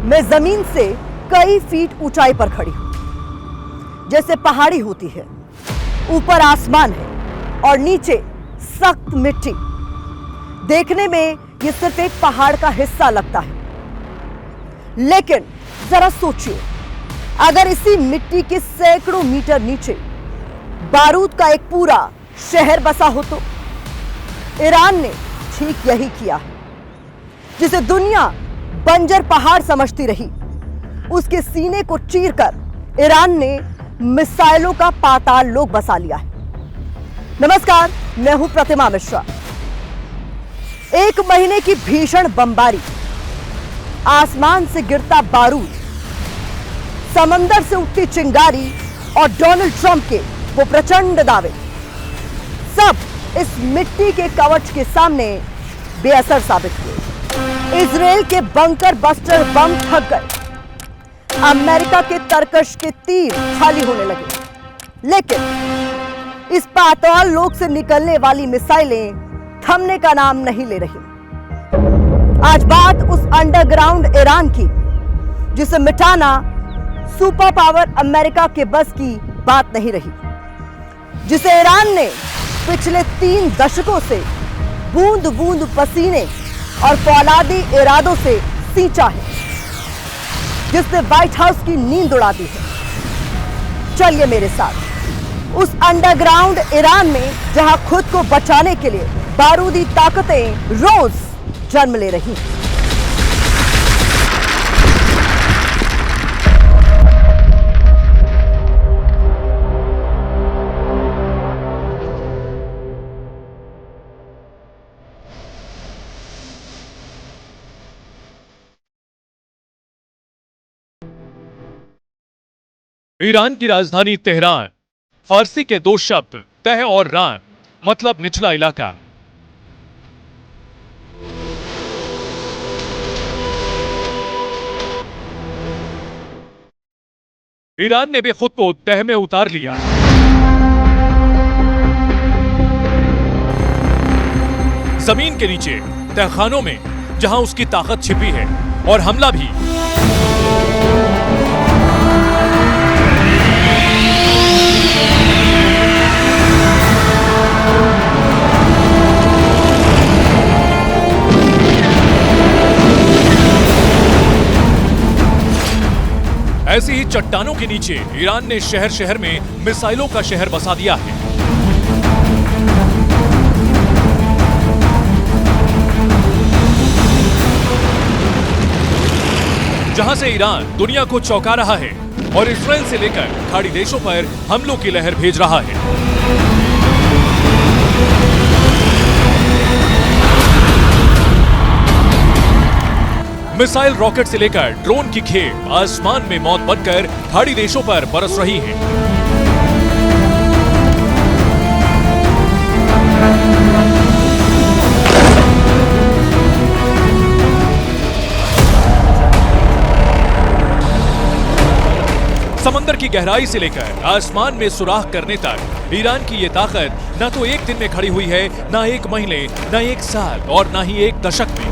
मैं जमीन से कई फीट ऊंचाई पर खड़ी हूं। जैसे पहाड़ी होती है, ऊपर आसमान है और नीचे सख्त मिट्टी। देखने में यह सिर्फ एक पहाड़ का हिस्सा लगता है, लेकिन जरा सोचिए, अगर इसी मिट्टी के सैकड़ों मीटर नीचे बारूद का एक पूरा शहर बसा हो तो। ईरान ने ठीक यही किया है। जिसे दुनिया बंजर पहाड़ समझती रही, उसके सीने को चीरकर ईरान ने मिसाइलों का पाताल लोक बसा लिया है। नमस्कार, मैं हूं प्रतिमा मिश्रा। एक महीने की भीषण बमबारी, आसमान से गिरता बारूद, समंदर से उठती चिंगारी और डोनाल्ड ट्रंप के वो प्रचंड दावे, सब इस मिट्टी के कवच के सामने बेअसर साबित हुए। इजराइल के बंकर बस्टर बम थक गए, अमेरिका के तरकश के तीर खाली होने लगे, लेकिन इस पाताल लोक से निकलने वाली मिसाइलें थमने का नाम नहीं ले रही। आज बात उस अंडरग्राउंड ईरान की, जिसे मिटाना सुपर पावर अमेरिका के बस की बात नहीं रही, जिसे ईरान ने पिछले 3 दशकों से बूंद बूंद पसीने और फौलादी इरादों से सींचा है, जिसने व्हाइट हाउस की नींद उड़ा दी है। चलिए मेरे साथ उस अंडरग्राउंड ईरान में, जहां खुद को बचाने के लिए बारूदी ताकतें रोज जन्म ले रही हैं। ईरान की राजधानी तेहरान, फारसी के 2 शब्द तह और रान, मतलब निचला इलाका। ईरान ने भी खुद को तह में उतार लिया। जमीन के नीचे तहखानों में, जहां उसकी ताकत छिपी है, और हमला भी। ऐसी ही चट्टानों के नीचे ईरान ने शहर शहर में मिसाइलों का शहर बसा दिया है। जहां से ईरान दुनिया को चौंका रहा है और इजराइल से लेकर खाड़ी देशों पर हमलों की लहर भेज रहा है। मिसाइल रॉकेट से लेकर ड्रोन की खेप आसमान में मौत बनकर खाड़ी देशों पर बरस रही है। समंदर की गहराई से लेकर आसमान में सुराख करने तक ईरान की ये ताकत न तो एक दिन में खड़ी हुई है, न एक महीने, न एक साल और न ही एक दशक में।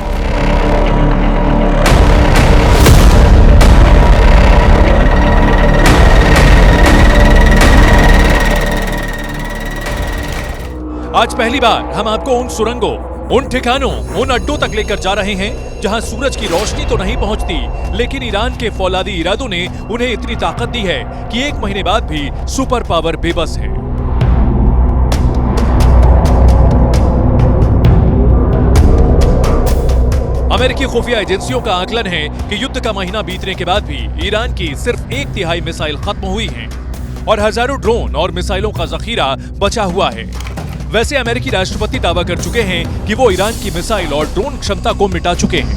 आज पहली बार हम आपको उन सुरंगों, उन ठिकानों, उन अड्डों तक लेकर जा रहे हैं जहां सूरज की रोशनी तो नहीं पहुंचती, लेकिन ईरान के फौलादी इरादों ने उन्हें इतनी ताकत दी है कि 1 महीने बाद भी सुपर पावर बेबस है। अमेरिकी खुफिया एजेंसियों का आकलन है कि युद्ध का महीना बीतने के बाद भी ईरान की सिर्फ 1/3 मिसाइल खत्म हुई हैं और हजारों ड्रोन और मिसाइलों का जखीरा बचा हुआ है। वैसे अमेरिकी राष्ट्रपति दावा कर चुके हैं कि वो ईरान की मिसाइल और ड्रोन क्षमता को मिटा चुके हैं।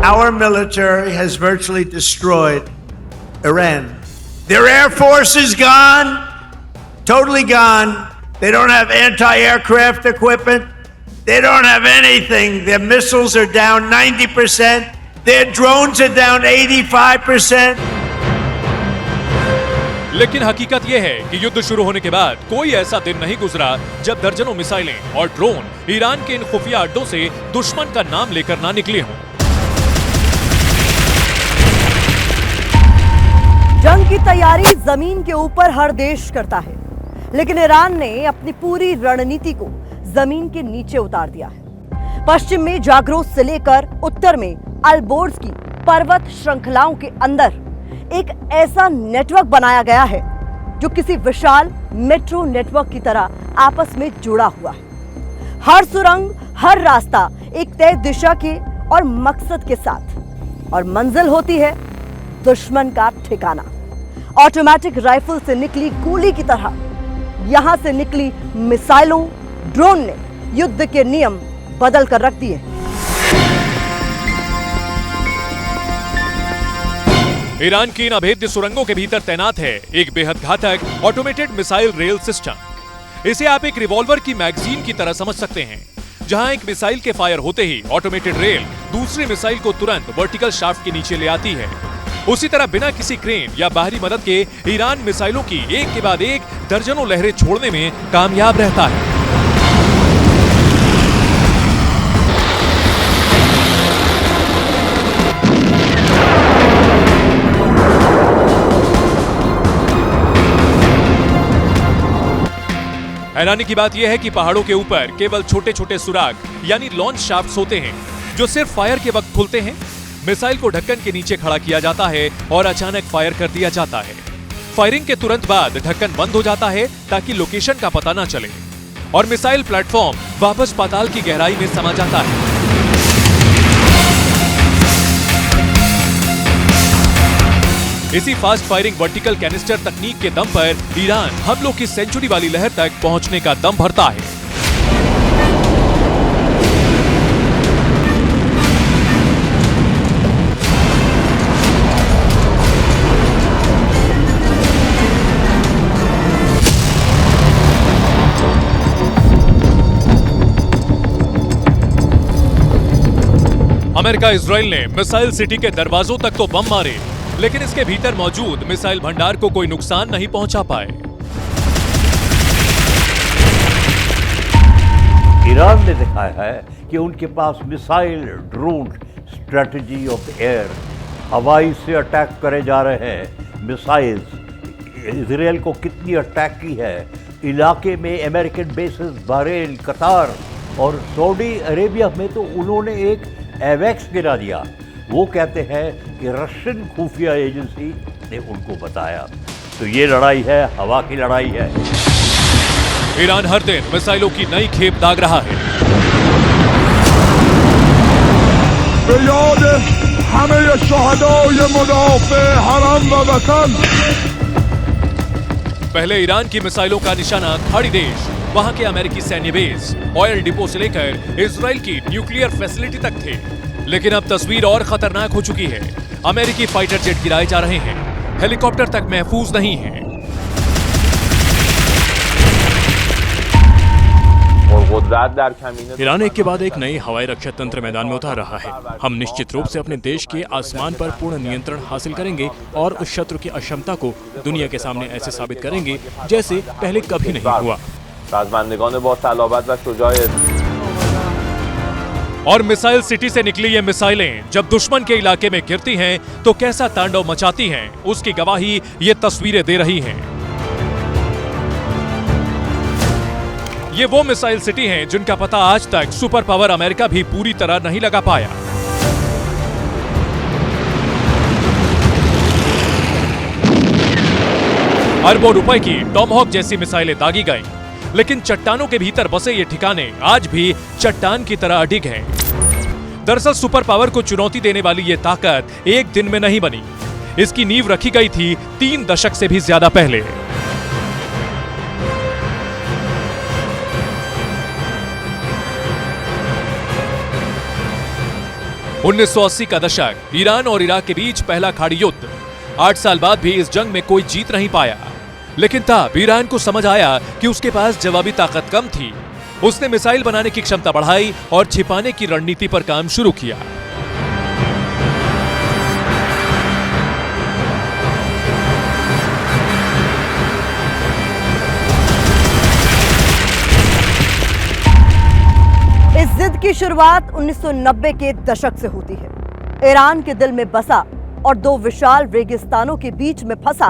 Our military has virtually destroyed Iran. Their air force is gone, totally gone. They don't have anti-aircraft equipment. They don't have anything. Their missiles are down 90%. Their drones are down 85%. लेकिन हकीकत यह है कि युद्ध शुरू होने के बाद कोई ऐसा दिन नहीं गुजरा जब दर्जनों मिसाइलें और ड्रोन ईरान के इन खुफिया अड्डों से दुश्मन का नाम लेकर ना निकले हों। जंग की तैयारी जमीन के ऊपर हर देश करता है, लेकिन ईरान ने अपनी पूरी रणनीति को जमीन के नीचे उतार दिया है। पश्चिम में जाग्रोस से लेकर उत्तर में अल्बोर्ज की पर्वत श्रृंखलाओं के अंदर एक ऐसा नेटवर्क बनाया गया है जो किसी विशाल मेट्रो नेटवर्क की तरह आपस में जुड़ा हुआ है। हर सुरंग, हर रास्ता एक तय दिशा के और मकसद के साथ, और मंजिल होती है दुश्मन का ठिकाना। ऑटोमेटिक राइफल से निकली गोली की तरह यहां से निकली मिसाइलों, ड्रोन ने युद्ध के नियम बदल कर रख दिए। ईरान की इन अभेद्य सुरंगों के भीतर तैनात है एक बेहद घातक ऑटोमेटेड मिसाइल रेल सिस्टम। इसे आप एक रिवॉल्वर की मैगजीन की तरह समझ सकते हैं, जहां एक मिसाइल के फायर होते ही ऑटोमेटेड रेल दूसरी मिसाइल को तुरंत वर्टिकल शाफ्ट के नीचे ले आती है। उसी तरह बिना किसी क्रेन या बाहरी मदद के ईरान मिसाइलों की एक के बाद एक दर्जनों लहरें छोड़ने में कामयाब रहता है। हैरानी की बात यह है कि पहाड़ों के ऊपर केवल छोटे छोटे सुराग यानी लॉन्च शाफ्ट्स होते हैं, जो सिर्फ फायर के वक्त खुलते हैं। मिसाइल को ढक्कन के नीचे खड़ा किया जाता है और अचानक फायर कर दिया जाता है। फायरिंग के तुरंत बाद ढक्कन बंद हो जाता है ताकि लोकेशन का पता न चले, और मिसाइल प्लेटफॉर्म वापस पाताल की गहराई में समा जाता है। इसी फास्ट फायरिंग वर्टिकल कैनिस्टर तकनीक के दम पर ईरान हमलों की सेंचुरी वाली लहर तक पहुंचने का दम भरता है। अमेरिका इजराइल ने मिसाइल सिटी के दरवाजों तक तो बम मारे, लेकिन इसके भीतर मौजूद मिसाइल भंडार को कोई नुकसान नहीं पहुंचा पाए। ईरान ने दिखाया है कि उनके पास missile, drone strategy of air, हवाई से अटैक करे जा रहे हैं मिसाइल्स। इजराइल को कितनी अटैक की है। इलाके में अमेरिकन बेसेस, बहरीन, कतार और सऊदी अरेबिया में तो उन्होंने एक एवेक्स गिरा दिया। वो कहते हैं कि रशियन खुफिया एजेंसी ने उनको बताया। तो ये लड़ाई है, हवा की लड़ाई है। ईरान हर दिन मिसाइलों की नई खेप दाग रहा है। पहले ईरान की मिसाइलों का निशाना खाड़ी देश, वहां के अमेरिकी सैन्य बेस, ऑयल डिपो से लेकर इजराइल की न्यूक्लियर फैसिलिटी तक थे। लेकिन अब तस्वीर और खतरनाक हो चुकी है। अमेरिकी फाइटर जेट गिराए जा रहे हैं, हेलीकॉप्टर तक महफूज नहीं है। ईरान एक के बाद एक नई हवाई रक्षा तंत्र मैदान में उतार रहा है। हम निश्चित रूप से अपने देश के आसमान पर पूर्ण नियंत्रण हासिल करेंगे और उस शत्रु की अक्षमता को दुनिया के सामने ऐसे साबित करेंगे जैसे पहले कभी नहीं हुआ। और मिसाइल सिटी से निकली ये मिसाइलें जब दुश्मन के इलाके में गिरती हैं तो कैसा तांडव मचाती हैं, उसकी गवाही ये तस्वीरें दे रही हैं। ये वो मिसाइल सिटी हैं जिनका पता आज तक सुपर पावर अमेरिका भी पूरी तरह नहीं लगा पाया। अरबों रुपए की टॉमहॉक जैसी मिसाइलें दागी गईं, लेकिन चट्टानों के भीतर बसे ये ठिकाने आज भी चट्टान की तरह अडिग हैं। दरअसल सुपर पावर को चुनौती देने वाली ये ताकत एक दिन में नहीं बनी। इसकी नींव रखी गई थी 3 दशक से भी ज्यादा पहले। (1980) का दशक, ईरान और इराक के बीच पहला खाड़ी युद्ध। 8 साल बाद भी इस जंग में कोई जीत नहीं पाया, लेकिन तब ईरान को समझ आया कि उसके पास जवाबी ताकत कम थी। उसने मिसाइल बनाने की क्षमता बढ़ाई और छिपाने की रणनीति पर काम शुरू किया। शुरुआत 1990 के दशक से होती है। ईरान के दिल में बसा और दो विशाल रेगिस्तानों के बीच में फंसा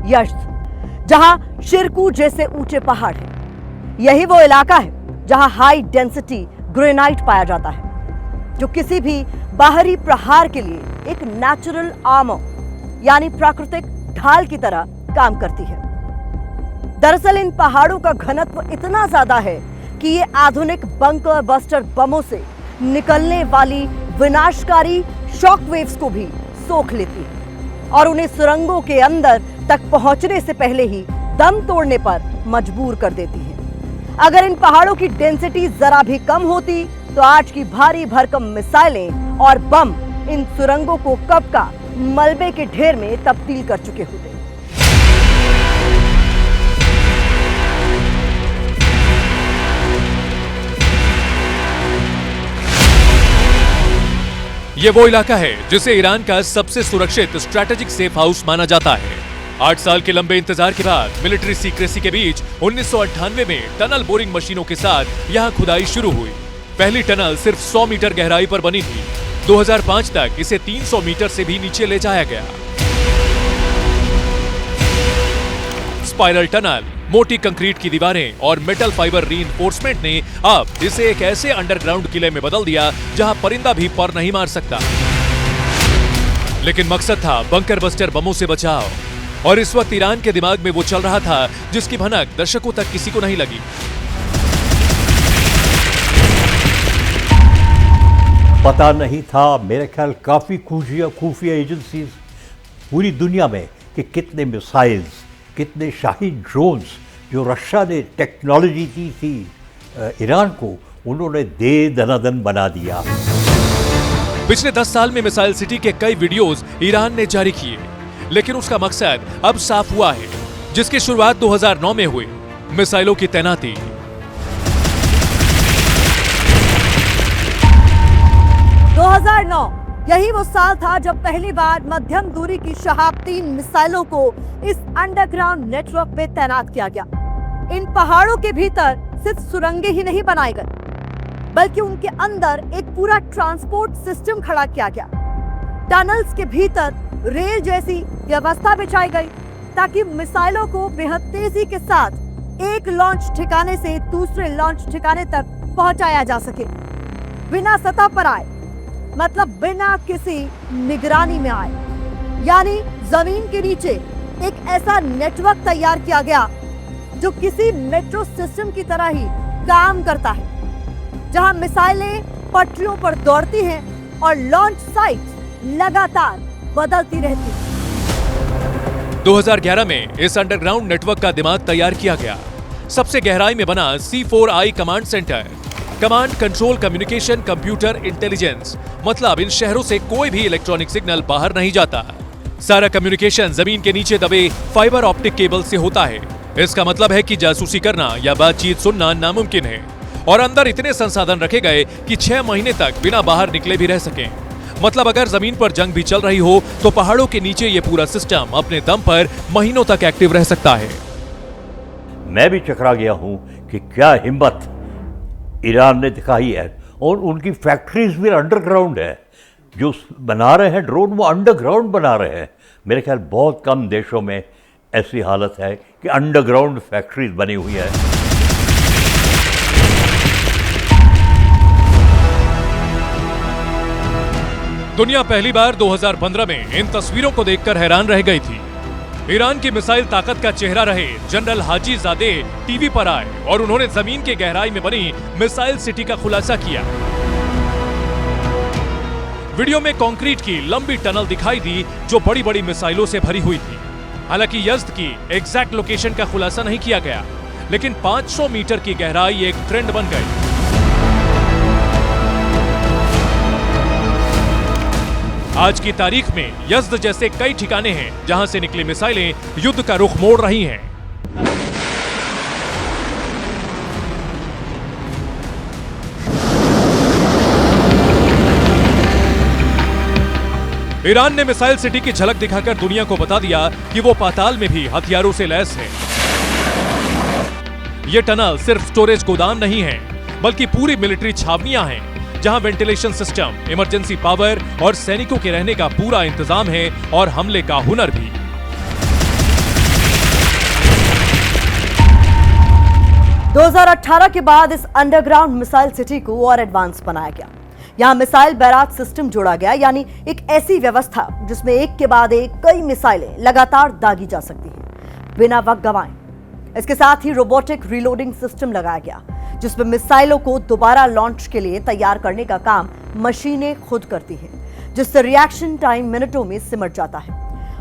यज़्द, जहां शिरकू जैसे ऊंचे पहाड़ हैं। यही वो इलाका है जहां हाई डेंसिटी ग्रेनाइट पाया जाता है, जो किसी भी बाहरी प्रहार के लिए एक नेचुरल आर्मर यानी प्राकृतिक ढाल की तरह काम करती है। दरअसल इन पहाड़ों का घनत्व इतना ज्यादा है कि ये आधुनिक बंकर बस्टर बमों से निकलने वाली विनाशकारी शॉकवेव्स को भी सोख लेती है और उन्हें सुरंगों के अंदर तक पहुंचने से पहले ही दम तोड़ने पर मजबूर कर देती है। अगर इन पहाड़ों की डेंसिटी जरा भी कम होती तो आज की भारी भरकम मिसाइलें और बम इन सुरंगों को कब का मलबे के ढेर में तब्दील कर चुके होते। ये वो इलाका है जिसे ईरान का सबसे सुरक्षित स्ट्रैटेजिक सेफ हाउस माना जाता है। 8 साल के लंबे इंतजार के बाद मिलिट्री सीक्रेसी के बीच 1998 में टनल बोरिंग मशीनों के साथ यहाँ खुदाई शुरू हुई। पहली टनल सिर्फ 100 मीटर गहराई पर बनी थी। 2005 तक इसे 300 मीटर से भी नीचे ले जाया गया। स्पाइरल टनल, मोटी कंक्रीट की दीवारें और मेटल फाइबर रीइंफोर्समेंट ने अब इसे एक ऐसे अंडरग्राउंड किले में बदल दिया जहां परिंदा भी पर नहीं मार सकता। लेकिन मकसद था बंकर बस्टर बमों से बचाव, और इस वक्त ईरान के दिमाग में वो चल रहा था जिसकी भनक दशकों तक किसी को नहीं लगी। पता नहीं था, मेरे ख्याल काफ़ी खुफिया एजेंसीज पूरी दुनिया में कि कितने मिसाइल्स, कितने शाही ड्रोन्स जो रशिया ने टेक्नोलॉजी दी थी ईरान को, उन्होंने दे दनादन बना दिया। पिछले 10 साल में मिसाइल सिटी के कई वीडियोस ईरान ने जारी किए, लेकिन उसका मकसद अब साफ हुआ है, जिसकी शुरुआत 2009 में हुई। मिसाइलों की तैनाती। 2009 यही वो साल था जब पहली बार मध्यम दूरी की शहाब 3 मिसाइलों को इस अंडरग्राउंड नेटवर्क पे तैनात किया गया। इन पहाड़ों के भीतर सिर्फ सुरंगें ही नहीं बनाई गई, बल्कि उनके अंदर एक पूरा ट्रांसपोर्ट सिस्टम खड़ा किया गया। टनल्स के भीतर रेल जैसी व्यवस्था बिछाई गई ताकि मिसाइलों को बेहद तेजी के साथ एक लॉन्च ठिकाने से दूसरे लॉन्च ठिकाने तक पहुंचाया जा सके, बिना सतह पर आए, मतलब बिना किसी निगरानी में आए। यानी जमीन के नीचे एक ऐसा नेटवर्क तैयार किया गया जो किसी मेट्रो सिस्टम की तरह ही काम करता है, जहां मिसाइलें पटरियों पर दौड़ती हैं और लॉन्च साइट लगातार बदलती रहती है। 2011 में इस अंडरग्राउंड नेटवर्क का दिमाग तैयार किया गया। सबसे गहराई में बना C4I command centre, command control communication computer intelligence, मतलब इन शहरों से कोई भी इलेक्ट्रॉनिक सिग्नल बाहर नहीं जाता। सारा कम्युनिकेशन जमीन के नीचे दबे फाइबर ऑप्टिक केबल से होता है। इसका मतलब है कि जासूसी करना या बातचीत सुनना नामुमकिन है, और अंदर इतने संसाधन रखे गए कि 6 महीने तक बिना बाहर निकले भी रह सकें। मतलब अगर जमीन पर जंग भी चल रही हो तो पहाड़ों के नीचे ये पूरा सिस्टम अपने दम पर महीनों तक एक्टिव रह सकता है। मैं भी चकरा गया हूं कि क्या हिम्मत ईरान ने दिखाई है, और उनकी फैक्ट्रीज भी अंडरग्राउंड है। जो बना रहे हैं ड्रोन, वो अंडरग्राउंड बना रहे हैं। मेरे ख्याल बहुत कम देशों में ऐसी हालत है कि अंडरग्राउंड फैक्ट्रीज बनी हुई है। दुनिया पहली बार 2015 में इन तस्वीरों को देखकर हैरान रह गई थी। ईरान की मिसाइल ताकत का चेहरा रहे जनरल हाजी जादे टीवी पर आए और उन्होंने जमीन के गहराई में बनी मिसाइल सिटी का खुलासा किया। वीडियो में कंक्रीट की लंबी टनल दिखाई दी जो बड़ी बड़ी मिसाइलों से भरी हुई थी। हालांकि यज़्द की एग्जैक्ट लोकेशन का खुलासा नहीं किया गया, लेकिन 500 मीटर की गहराई एक ट्रेंड बन गई। आज की तारीख में यज़्द जैसे कई ठिकाने हैं जहां से निकली मिसाइलें युद्ध का रुख मोड़ रही हैं। ईरान ने मिसाइल सिटी की झलक दिखाकर दुनिया को बता दिया कि वो पाताल में भी हथियारों से लैस है। ये टनल सिर्फ स्टोरेज गोदाम नहीं है, बल्कि पूरी मिलिट्री छावनियां हैं जहां वेंटिलेशन सिस्टम, इमरजेंसी पावर और सैनिकों के रहने का पूरा इंतजाम है और हमले का हुनर भी। दो 2018 के बाद इस अंडरग्राउंड मिसाइल सिटी को और एडवांस बनाया गया। यहां मिसाइल बैराक सिस्टम जोड़ा गया, यानी एक ऐसी व्यवस्था जिसमें एक के बाद एक कई मिसाइलें लगातार दागी जा सकती हैं बिना वक्त गंवाए। इसके साथ ही रोबोटिक रीलोडिंग सिस्टम लगाया गया, जिसमें मिसाइलों को दोबारा लॉन्च के लिए तैयार करने का काम मशीनें खुद करती हैं, जिससे रिएक्शन टाइम मिनटों में सिमट जाता है।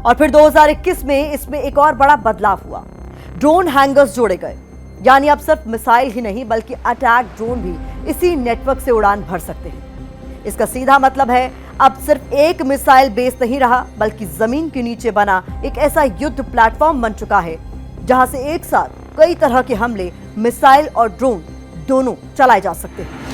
और फिर 2021 में इसमें एक और बड़ा बदलाव हुआ। ड्रोन हैंगर्स जोड़े गए, यानी अब सिर्फ मिसाइल ही नहीं बल्कि अटैक ड्रोन भी इसी नेटवर्क से उड़ान भर सकते हैं। इसका सीधा मतलब है अब सिर्फ एक मिसाइल बेस नहीं रहा, बल्कि जमीन के नीचे बना एक ऐसा युद्ध प्लेटफॉर्म बन चुका है जहां से एक साथ कई तरह के हमले मिसाइल और ड्रोन दोनों चलाए जा सकते हैं।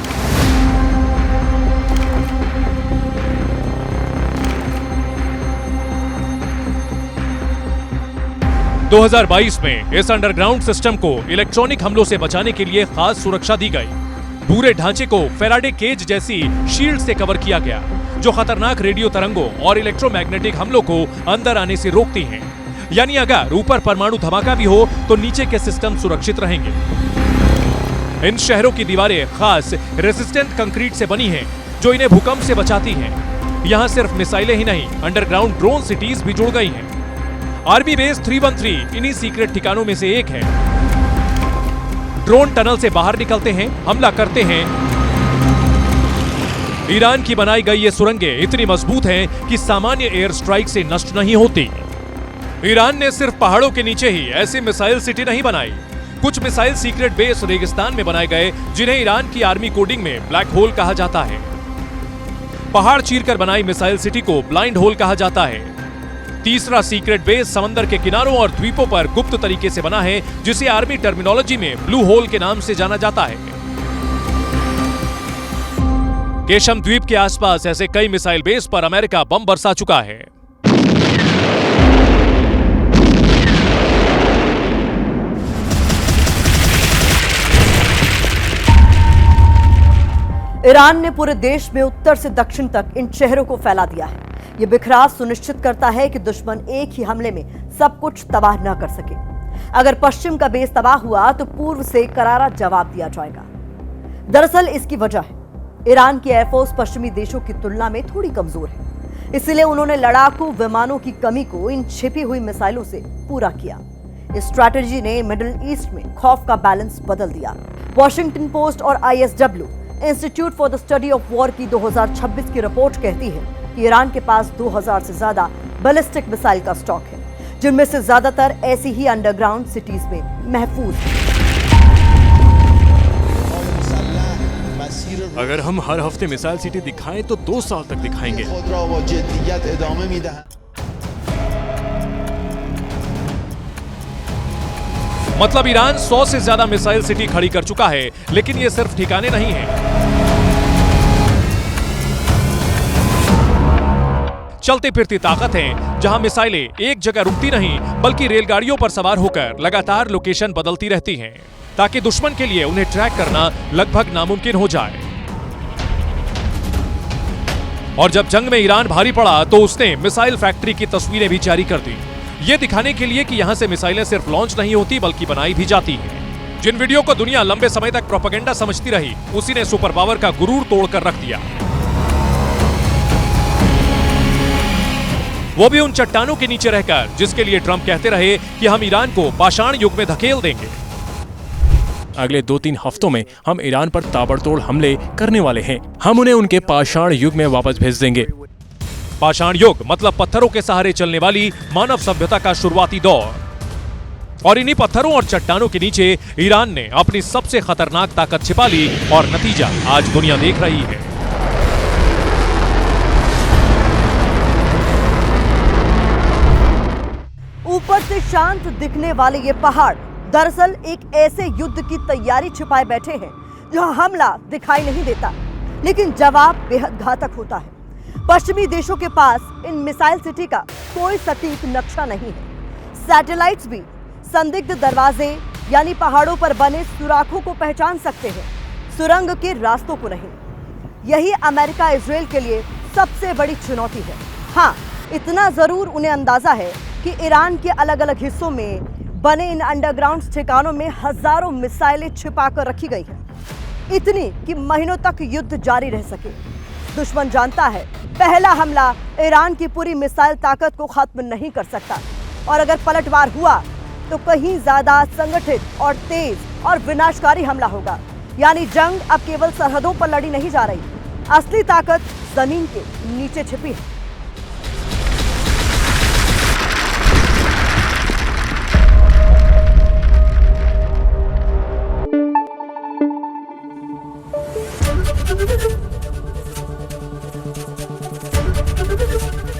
दो 2022 में इस अंडरग्राउंड सिस्टम को इलेक्ट्रॉनिक हमलों से बचाने के लिए खास सुरक्षा दी गई। पूरे ढांचे को फेराडे केज जैसी शील्ड से कवर किया गया, जो खतरनाक रेडियो तरंगों और इलेक्ट्रोमैग्नेटिक हमलों को अंदर आने से रोकती हैं। यानी अगर ऊपर परमाणु धमाका भी हो तो नीचे के सिस्टम सुरक्षित रहेंगे। इन शहरों की दीवारें खास रेसिस्टेंट कंक्रीट से बनी हैं, जो इन्हें भूकंप से बचाती हैं। यहां सिर्फ मिसाइलें ही नहीं, अंडरग्राउंड ड्रोन सिटीज भी जुड़ गई हैं। आर्मी बेस 313 इन्हीं सीक्रेट ठिकानों में से एक है। ड्रोन टनल से बाहर निकलते हैं, हमला करते हैं। ईरान की बनाई गई ये सुरंगें इतनी मजबूत हैं कि सामान्य एयर स्ट्राइक से नष्ट नहीं होती। ईरान ने सिर्फ पहाड़ों के नीचे ही ऐसी मिसाइल सिटी नहीं बनाई। कुछ मिसाइल सीक्रेट बेस रेगिस्तान में बनाए गए, जिन्हें ईरान की आर्मी कोडिंग में ब्लैक होल कहा जाता है। पहाड़ चीरकर बनाई मिसाइल सिटी को ब्लाइंड होल कहा जाता है। तीसरा सीक्रेट बेस समंदर के किनारों और द्वीपों पर गुप्त तरीके से बना है, जिसे आर्मी टर्मिनोलॉजी में ब्लू होल के नाम से जाना जाता है। केशम द्वीप के आसपास ऐसे कई मिसाइल बेस पर अमेरिका बम बरसा चुका है। ईरान ने पूरे देश में उत्तर से दक्षिण तक इन शहरों को फैला दिया है। यह बिखराव सुनिश्चित करता है कि दुश्मन एक ही हमले में सब कुछ तबाह न कर सके। अगर पश्चिम का बेस तबाह हुआ तो पूर्व से करारा जवाब दिया जाएगा। दरअसल इसकी वजह है ईरान की एयरफोर्स पश्चिमी देशों की तुलना में थोड़ी कमजोर है, इसलिए उन्होंने लड़ाकू विमानों की कमी को इन छिपी हुई मिसाइलों से पूरा किया। इस स्ट्रैटेजी ने मिडिल ईस्ट में खौफ का बैलेंस बदल दिया। वॉशिंगटन पोस्ट और ISW institute for the study of war की 2026 की रिपोर्ट कहती है कि ईरान के पास 2000 से ज्यादा बैलिस्टिक मिसाइल का स्टॉक है, जिनमें से ज्यादातर ऐसी ही अंडरग्राउंड सिटीज में महफूज है। अगर हम हर हफ्ते मिसाइल सिटी दिखाएं तो 2 साल तक दिखाएंगे। मतलब ईरान 100 से ज्यादा मिसाइल सिटी खड़ी कर चुका है, लेकिन ये सिर्फ ठिकाने नहीं हैं। चलती फिरती ताकत है, जहां मिसाइलें एक जगह रुकती नहीं बल्कि रेलगाड़ियों पर सवार होकर लगातार लोकेशन बदलती रहती हैं, ताकि दुश्मन के लिए उन्हें ट्रैक करना लगभग नामुमकिन हो जाए। और जब जंग में ईरान भारी पड़ा तो उसने मिसाइल फैक्ट्री की तस्वीरें भी जारी कर दी, ये दिखाने के लिए कि यहां से मिसाइलें सिर्फ लॉन्च नहीं होती बल्कि बनाई भी जाती हैं। जिन वीडियो को दुनिया लंबे समय तक प्रोपेगेंडा समझती रही, उसी ने सुपर पावर का गुरूर तोड़कर रख दिया। वो भी उन चट्टानों के नीचे रहकर, जिसके लिए ट्रंप कहते रहे कि हम ईरान को पाषाण युग में धकेल देंगे। अगले 2-3 हफ्तों में हम ईरान पर ताबड़तोड़ हमले करने वाले हैं। हम उन्हें उनके पाषाण युग में वापस भेज देंगे। पाषाण युग मतलब पत्थरों के सहारे चलने वाली मानव सभ्यता का शुरुआती दौर। और इन्हीं पत्थरों और चट्टानों के नीचे ईरान ने अपनी सबसे खतरनाक ताकत छिपा ली, और नतीजा आज दुनिया देख रही है। ऊपर से शांत दिखने वाले ये पहाड़ दरअसल एक ऐसे युद्ध की तैयारी छिपाए बैठे हैं जहां हमला दिखाई नहीं देता, लेकिन जवाब बेहद घातक होता है। पश्चिमी देशों के पास इन मिसाइल सिटी का कोई सटीक नक्शा नहीं है। सैटेलाइट्स भी संदिग्ध दरवाजे यानी पहाड़ों पर बने सुराखों को पहचान सकते हैं, सुरंग के रास्तों को नहीं। यही अमेरिका इजराइल के लिए सबसे बड़ी चुनौती है। हाँ, इतना जरूर उन्हें अंदाजा है कि ईरान के अलग अलग हिस्सों में बने इन अंडरग्राउंड ठिकानों में हजारों मिसाइलें छिपाकर रखी गई हैं, इतनी कि महीनों तक युद्ध जारी रह सके। दुश्मन जानता है पहला हमला ईरान की पूरी मिसाइल ताकत को खत्म नहीं कर सकता, और अगर पलटवार हुआ तो कहीं ज्यादा संगठित और तेज और विनाशकारी हमला होगा। यानी जंग अब केवल सरहदों पर लड़ी नहीं जा रही, असली ताकत जमीन के नीचे छिपी है।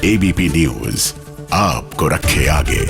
एबीपी न्यूज आपको रखे आगे।